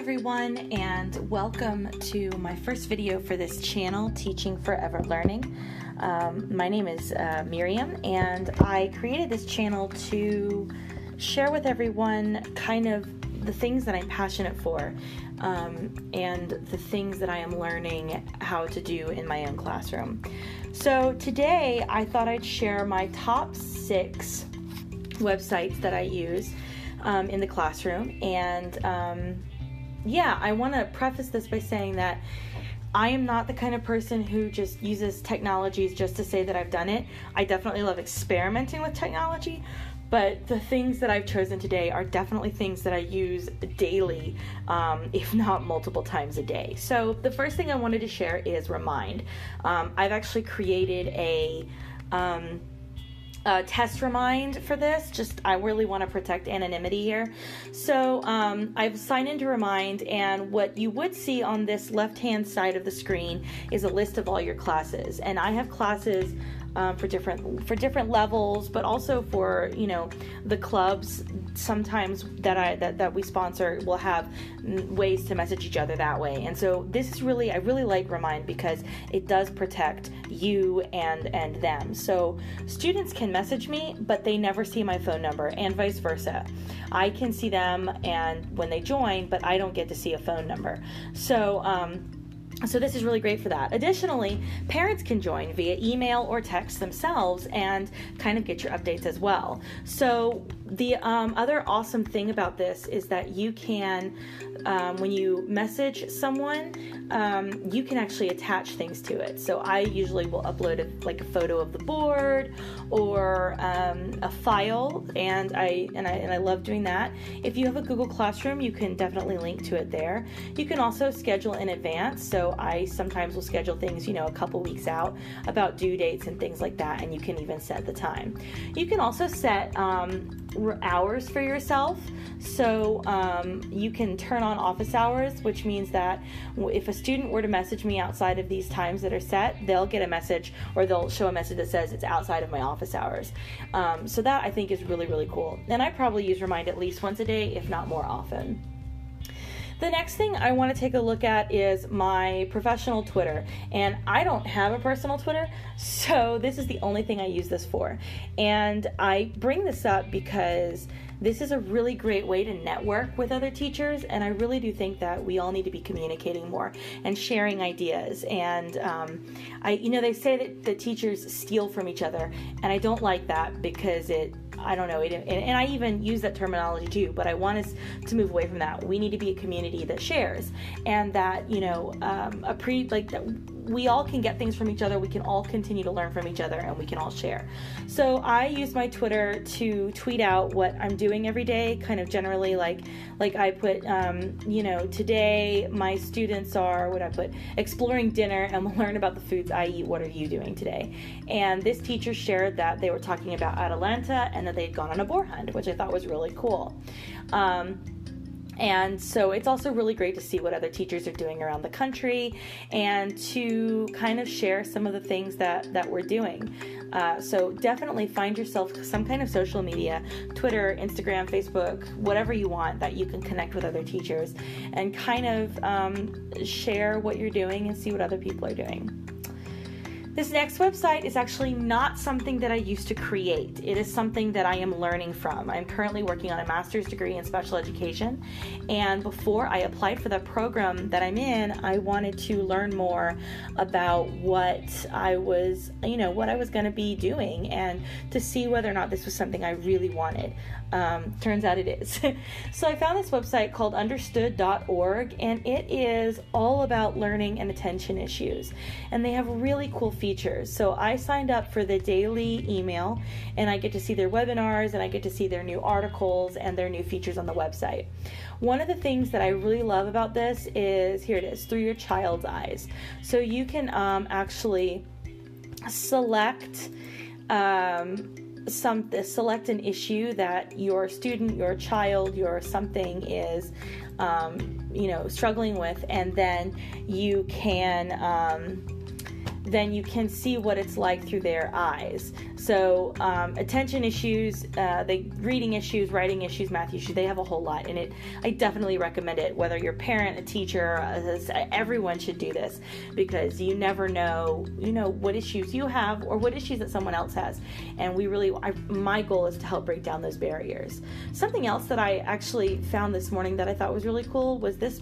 everyone, and welcome to my first video for this channel, Teaching Forever Learning. My name is Miriam, and I created this channel to share with everyone kind of the things that I'm passionate for and the things that I am learning how to do in my own classroom. So today I thought I'd share my top 6 websites that I use in the classroom, and I want to preface this by saying that I am not the kind of person who just uses technologies just to say that I've done it. I definitely love experimenting with technology, but the things that I've chosen today are definitely things that I use daily, if not multiple times a day. So the first thing I wanted to share is Remind. I've actually created a test remind for this. I really want to protect anonymity here. So I've signed into Remind, and what you would see on this left-hand side of the screen is a list of all your classes. And I have classes for different levels, but also for the clubs. Sometimes that we sponsor will have ways to message each other that way. And so this is I really like Remind because it does protect you and them. So students can message me, but they never see my phone number, and vice versa. I can see them and when they join, but I don't get to see a phone number. So this is really great for that. Additionally, parents can join via email or text themselves and kind of get your updates as well. So the other awesome thing about this is that you can, when you message someone, you can actually attach things to it. So I usually will upload a photo of the board or a file, and I love doing that. If you have a Google Classroom, you can definitely link to it there. You can also schedule in advance. So I sometimes will schedule things, a couple weeks out about due dates and things like that, and you can even set the time. You can also set hours for yourself. So you can turn on office hours, which means that if a student were to message me outside of these times that are set, they'll get a message, or they'll show a message that says it's outside of my office hours. So that I think is really, really cool. And I probably use Remind at least once a day, if not more often. The next thing I want to take a look at is my professional Twitter, and I don't have a personal Twitter, so this is the only thing I use this for. And I bring this up because this is a really great way to network with other teachers, and I really do think that we all need to be communicating more and sharing ideas. And they say that teachers steal from each other, and I don't like that because I don't know, and I even use that terminology too, but I want us to move away from that. We need to be a community that shares, and that, we all can get things from each other, we can all continue to learn from each other, and we can all share. So I use my Twitter to tweet out what I'm doing every day, kind of generally like I put, today my students are, exploring dinner, and we'll learn about the foods I eat. What are you doing today? And this teacher shared that they were talking about Atalanta and that they'd gone on a boar hunt, which I thought was really cool. And so it's also really great to see what other teachers are doing around the country and to kind of share some of the things that we're doing. So definitely find yourself some kind of social media, Twitter, Instagram, Facebook, whatever you want that you can connect with other teachers and kind of share what you're doing and see what other people are doing. This next website is actually not something that I used to create. It is something that I am learning from. I'm currently working on a master's degree in special education, and before I applied for the program that I'm in, I wanted to learn more about what I was going to be doing, and to see whether or not this was something I really wanted. Turns out it is. So I found this website called understood.org, and it is all about learning and attention issues, and they have really cool features. So I signed up for the daily email, and I get to see their webinars, and I get to see their new articles and their new features on the website. One of the things that I really love about this is, here it is, through your child's eyes. So you can actually select select an issue that your student, your child, your something is struggling with, and then you can then you can see what it's like through their eyes. So attention issues, reading issues, writing issues, math issues, they have a whole lot in it. I definitely recommend it, whether you're a parent, a teacher, everyone should do this, because you never know, what issues you have or what issues that someone else has. And my goal is to help break down those barriers. Something else that I actually found this morning that I thought was really cool was this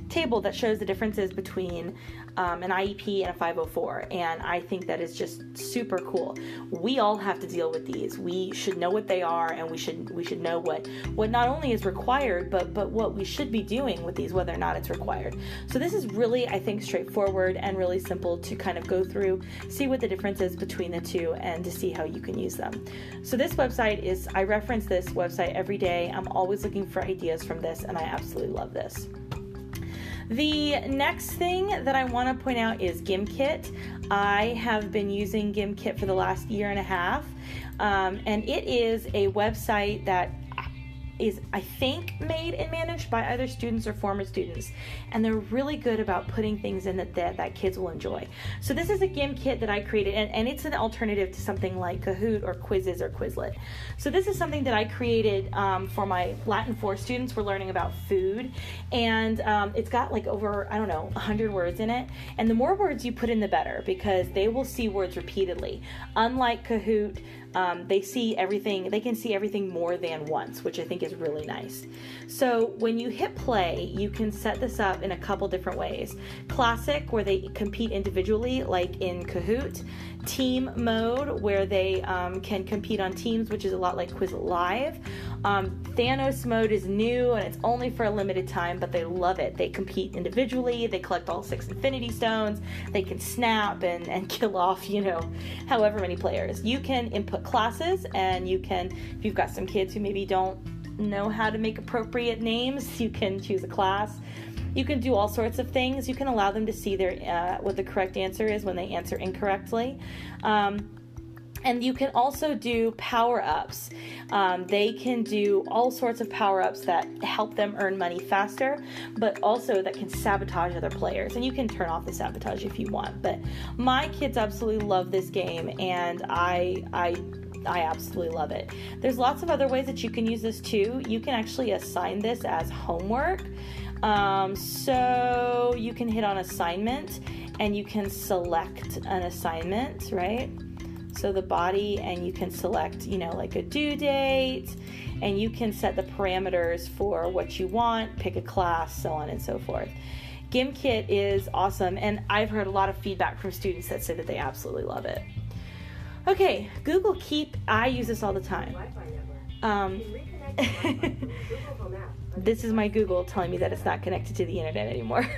table that shows the differences between an IEP and a 504, and I think that is just super cool. We all have to deal with these. We should know what they are, and we should know what not only is required, but what we should be doing with these, whether or not it's required. So this is really, I think, straightforward and really simple to kind of go through, see what the difference is between the two, and to see how you can use them. So this website I reference this website every day. I'm always looking for ideas from this, and I absolutely love this. The next thing that I want to point out is GimKit. I have been using GimKit for the last year and a half, and it is a website that is, I think, made and managed by either students or former students, and they're really good about putting things in that kids will enjoy. So this is a GimKit that I created, and it's an alternative to something like Kahoot or Quizzes or Quizlet. So this is something that I created for my Latin 4 students. We're learning about food, and it's got like over, 100 words in it, and the more words you put in, the better, because they will see words repeatedly. Unlike Kahoot, they can see everything more than once, which I think is really nice. So when you hit play, you can set this up in a couple different ways. Classic, where they compete individually, like in Kahoot. Team mode, where they can compete on teams, which is a lot like Quizlet Live. Thanos mode is new, and it's only for a limited time, but they love it. They compete individually, they collect all 6 Infinity Stones, they can snap and kill off, however many players. You can input classes, and you can, if you've got some kids who maybe don't know how to make appropriate names, you can choose a class. You can do all sorts of things. You can allow them to see what the correct answer is when they answer incorrectly. And you can also do power-ups. They can do all sorts of power-ups that help them earn money faster, but also that can sabotage other players. And you can turn off the sabotage if you want. But my kids absolutely love this game, and I absolutely love it. There's lots of other ways that you can use this too. You can actually assign this as homework. So you can hit on assignment, and you can select an assignment, right? So the body, and you can select, like a due date, and you can set the parameters for what you want, pick a class, so on and so forth. GimKit is awesome, and I've heard a lot of feedback from students that say that they absolutely love it. Okay, Google Keep, I use this all the time. This is my Google telling me that it's not connected to the internet anymore.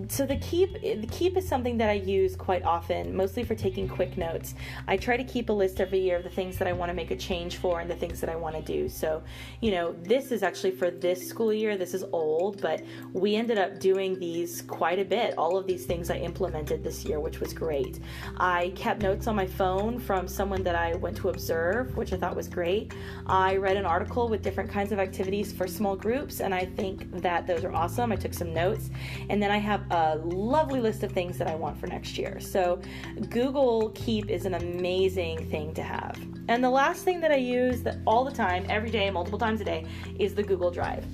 So the Keep is something that I use quite often, mostly for taking quick notes. I try to keep a list every year of the things that I want to make a change for and the things that I want to do. So, this is actually for this school year. This is old, but we ended up doing these quite a bit. All of these things I implemented this year, which was great. I kept notes on my phone from someone that I went to observe, which I thought was great. I read an article with different kinds of activities for small groups, and I think that those are awesome. I took some notes, and then I have a lovely list of things that I want for next year. So Google Keep is an amazing thing to have. And the last thing that I use all the time, every day, multiple times a day, is the Google Drive.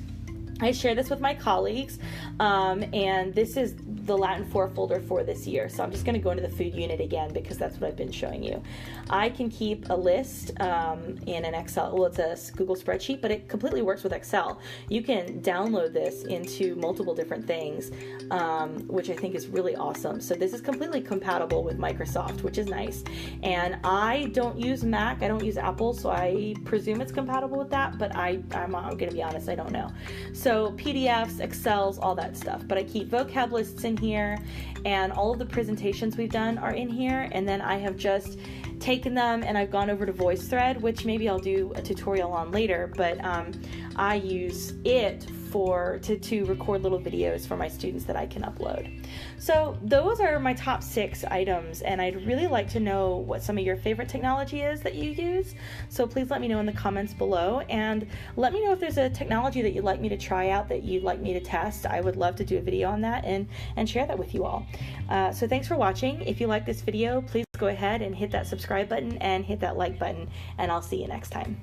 I share this with my colleagues, and this is the Latin 4 folder for this year. So I'm just going to go into the food unit again because that's what I've been showing you. I can keep a list in an Excel. Well, it's a Google spreadsheet, but it completely works with Excel. You can download this into multiple different things, which I think is really awesome. So this is completely compatible with Microsoft, which is nice. And I don't use Mac. I don't use Apple, so I presume it's compatible with that, but I'm going to be honest, I don't know. So PDFs, Excels, all that stuff. But I keep vocab lists in here, and all of the presentations we've done are in here. And then I have just taken them and I've gone over to VoiceThread, which maybe I'll do a tutorial on later, but I use it to record little videos for my students that I can upload. So those are my top 6 items, and I'd really like to know what some of your favorite technology is that you use. So please let me know in the comments below, and let me know if there's a technology that you'd like me to try out, that you'd like me to test. I would love to do a video on that and share that with you all. So thanks for watching. If you like this video, please go ahead and hit that subscribe button and hit that like button, and I'll see you next time.